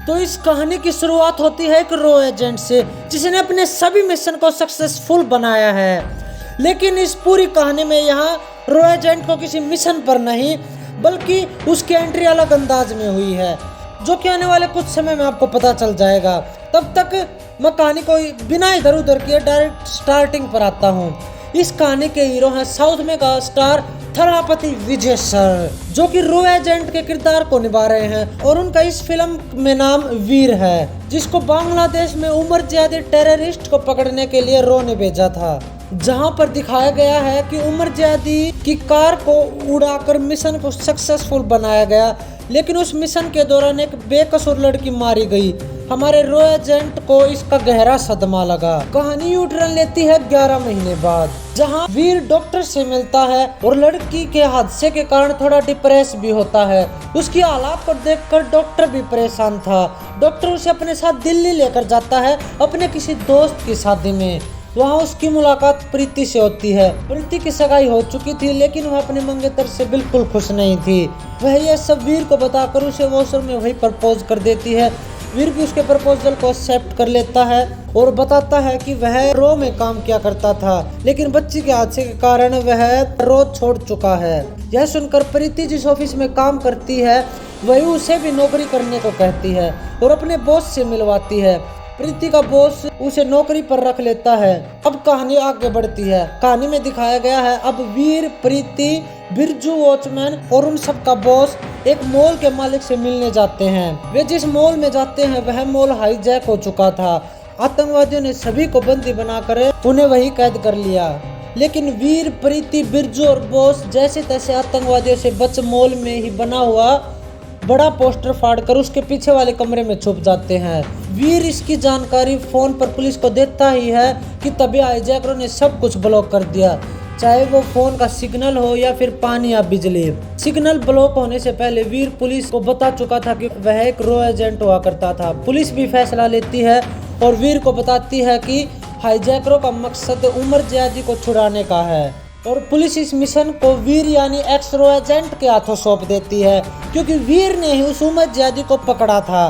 तो इस कहानी की शुरुआत होती है एक रो एजेंट से, जिसने अपने सभी मिशन को सक्सेसफुल बनाया है। लेकिन इस पूरी कहानी में यहाँ रो एजेंट को किसी मिशन पर नहीं, बल्कि उसकी एंट्री अलग अंदाज में हुई है, जो कि आने वाले कुछ समय में आपको पता चल जाएगा। तब तक मैं कहानी को बिना इधर उधर किए डायरेक्ट स्टार्टिंग पर आता हूँ। इस कहानी के हीरो हैं साउथ में का स्टार थलापति विजय सर, जो कि रो एजेंट के किरदार को निभा रहे हैं, और उनका इस फिल्म में नाम वीर है, जिसको बांग्लादेश में उमर ज्यादा टेररिस्ट को पकड़ने के लिए रो ने भेजा था। जहां पर दिखाया गया है कि उमर ज्यादी की कार को उड़ाकर मिशन को सक्सेसफुल बनाया गया, लेकिन उस मिशन के दौरान एक बेकसूर लड़की मारी गई। हमारे रो एजेंट को इसका गहरा सदमा लगा। कहानी यू टर्न लेती है 11 महीने बाद, जहां वीर डॉक्टर से मिलता है और लड़की के हादसे के कारण थोड़ा डिप्रेस भी होता है। उसकी हालात को देखकर डॉक्टर भी परेशान था। डॉक्टर उसे अपने साथ दिल्ली लेकर जाता है अपने किसी दोस्त की शादी में। वहाँ उसकी मुलाकात प्रीति से होती है। प्रीति की सगाई हो चुकी थी, लेकिन वह अपने मंगेतर से बिल्कुल खुश नहीं थी। वह यह सब वीर को बताकर उसे वॉशरूम में वही प्रपोज कर देती है। वीर भी उसके प्रपोजल को एक्सेप्ट कर लेता है और बताता है कि वह रो में काम किया करता था, लेकिन बच्ची के हादसे के कारण वह रो छोड़ चुका है। यह सुनकर प्रीति जिस ऑफिस में काम करती है, वही उसे भी नौकरी करने को कहती है और अपने बॉस से मिलवाती है। प्रीति का बॉस उसे नौकरी पर रख लेता है। अब कहानी आगे बढ़ती है। कहानी में दिखाया गया है अब वीर, प्रीति, बिरजू वॉचमैन और उन सब का बॉस एक मॉल के मालिक से मिलने जाते हैं। वे जिस मॉल में जाते हैं वह मॉल हाईजैक हो चुका था। आतंकवादियों ने सभी को बंदी बनाकर उन्हें वही कैद कर लिया, लेकिन वीर, प्रीति, बिरजू और बॉस जैसे तैसे आतंकवादियों से बच मॉल में ही बना हुआ बड़ा पोस्टर फाड़कर उसके पीछे वाले कमरे में छुप जाते हैं। वीर इसकी जानकारी फोन पर पुलिस को देता ही है कि तभी हाईजैकरों ने सब कुछ ब्लॉक कर दिया, चाहे वो फोन का सिग्नल हो या फिर पानी या बिजली। सिग्नल ब्लॉक होने से पहले वीर पुलिस को बता चुका था कि वह एक रो एजेंट हुआ करता था। पुलिस भी फैसला लेती है और वीर को बताती है कि हाईजैकरों का मकसद उमर ज्यादी को छुड़ाने का है, और पुलिस इस मिशन को वीर यानी एक्स रो एजेंट के हाथों सौंप देती है, क्योंकि वीर ने ही उस उमर ज्यादी को पकड़ा था।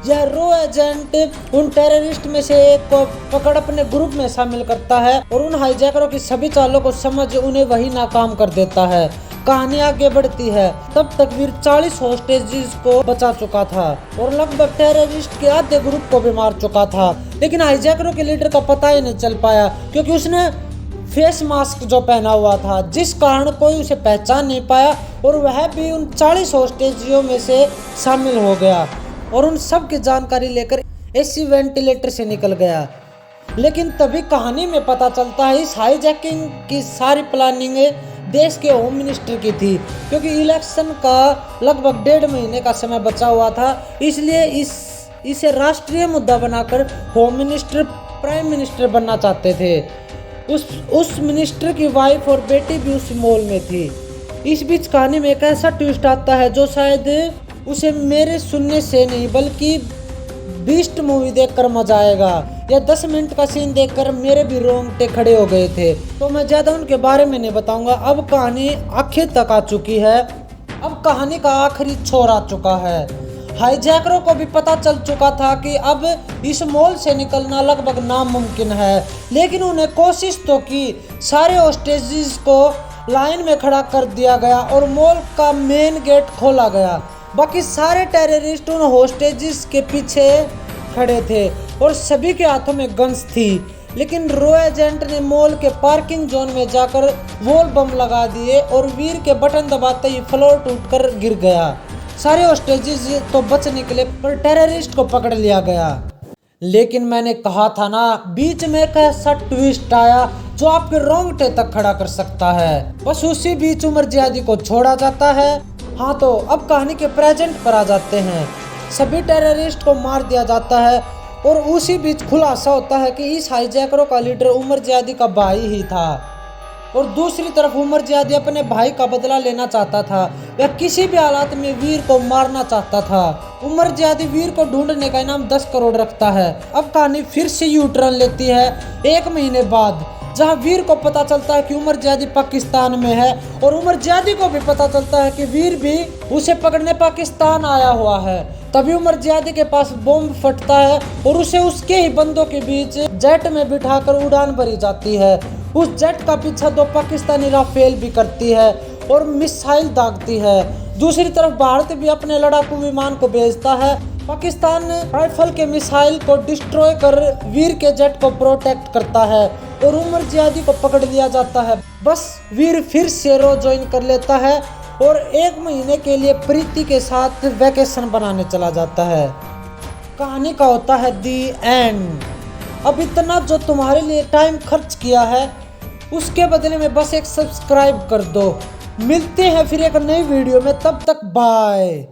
यह रो एजेंट उन टेररिस्ट में से एक को पकड़ अपने ग्रुप में शामिल करता है और उन हाईजैकरों की सभी चालों को समझ उन्हें वही नाकाम कर देता है। कहानी आगे बढ़ती है। तब तक वीर 40 होस्टेजेस को बचा चुका था और लगभग टेररिस्ट के आधे ग्रुप को भी मार चुका था, लेकिन हाईजैकरों के लीडर का पता ही नहीं चल पाया, क्योंकि उसने फेस मास्क जो पहना हुआ था, जिस कारण कोई उसे पहचान नहीं पाया, और वह भी उन 40 होस्टेजियों में से शामिल हो गया और उन सब की जानकारी लेकर एसी वेंटिलेटर से निकल गया। लेकिन तभी कहानी में पता चलता है इस हाईजैकिंग की सारी प्लानिंग देश के होम मिनिस्टर की थी, क्योंकि इलेक्शन का लगभग 1.5 महीने का समय बचा हुआ था। इसलिए इसे राष्ट्रीय मुद्दा बनाकर होम मिनिस्टर प्राइम मिनिस्टर बनना चाहते थे। उस मिनिस्टर की वाइफ और बेटी भी उस मॉल में थी। इस बीच कहानी में एक ऐसा ट्विस्ट आता है जो शायद उसे मेरे सुनने से नहीं बल्कि बीस्ट मूवी देखकर मजा आएगा। या 10 मिनट का सीन देखकर मेरे भी रोंगटे खड़े हो गए थे, तो मैं ज्यादा उनके बारे में नहीं बताऊंगा। अब कहानी आखिर तक आ चुकी है। अब कहानी का आखिरी छोर आ चुका है। हाईजैकरों को भी पता चल चुका था कि अब इस मॉल से निकलना लगभग नामुमकिन है, लेकिन उन्हें कोशिश तो की। सारे होस्टेजेस को लाइन में खड़ा कर दिया गया और मॉल का मेन गेट खोला गया। बाकी सारे टेररिस्ट उन होस्टेजेस के पीछे खड़े थे और सभी के हाथों में गन्स थी, लेकिन रो एजेंट ने मॉल के पार्किंग जोन में जाकर वॉल बम लगा दिए और वीर के बटन दबाते ही फ्लोर टूटकर गिर गया। सारे होस्टेजेस तो बच निकले, पर टेररिस्ट को पकड़ लिया गया। लेकिन मैंने कहा था ना, बीच में एक ऐसा ट्विस्ट आया जो आपके रोंगटे तक खड़ा कर सकता है। बस उसी बीच उमर ज्यादी को छोड़ा जाता है। हाँ, तो अब कहानी के प्रेजेंट पर आ जाते हैं। सभी टेररिस्ट को मार दिया जाता है और उसी बीच खुलासा होता है कि इस हाईजैकरों का लीडर उमर ज्यादी का भाई ही था, और दूसरी तरफ उमर ज्यादी अपने भाई का बदला लेना चाहता था। वह किसी भी हालात में वीर को मारना चाहता था। उमर ज्यादी वीर को ढूंढने का इनाम 10 करोड़ रखता है। अब कहानी फिर से यू टर्न लेती है 1 महीने बाद, जहां वीर को पता चलता है कि उमर ज्यादी पाकिस्तान में है, और उमर ज्यादी को भी पता चलता है कि वीर भी उसे पकड़ने पाकिस्तान आया हुआ है। तभी उमर जियादी के पास बॉम्ब फटता है और उसे उसके ही बंदों के बीच जेट में बिठाकर उड़ान भरी जाती है। उस जेट का पीछा दो पाकिस्तानी राफेल भी करती है और मिसाइल दागती है। दूसरी तरफ भारत भी अपने लड़ाकू विमान को भेजता है। पाकिस्तान राइफल के मिसाइल को डिस्ट्रॉय कर वीर के जेट को प्रोटेक्ट करता है और उमर जियादी को पकड़ लिया जाता है। बस वीर फिर से रो ज्वाइन कर लेता है और 1 महीने के लिए प्रीति के साथ वैकेशन बनाने चला जाता है। कहानी का होता है दी एंड। अब इतना जो तुम्हारे लिए टाइम खर्च किया है उसके बदले में बस एक सब्सक्राइब कर दो। मिलते हैं फिर एक नई वीडियो में, तब तक बाय।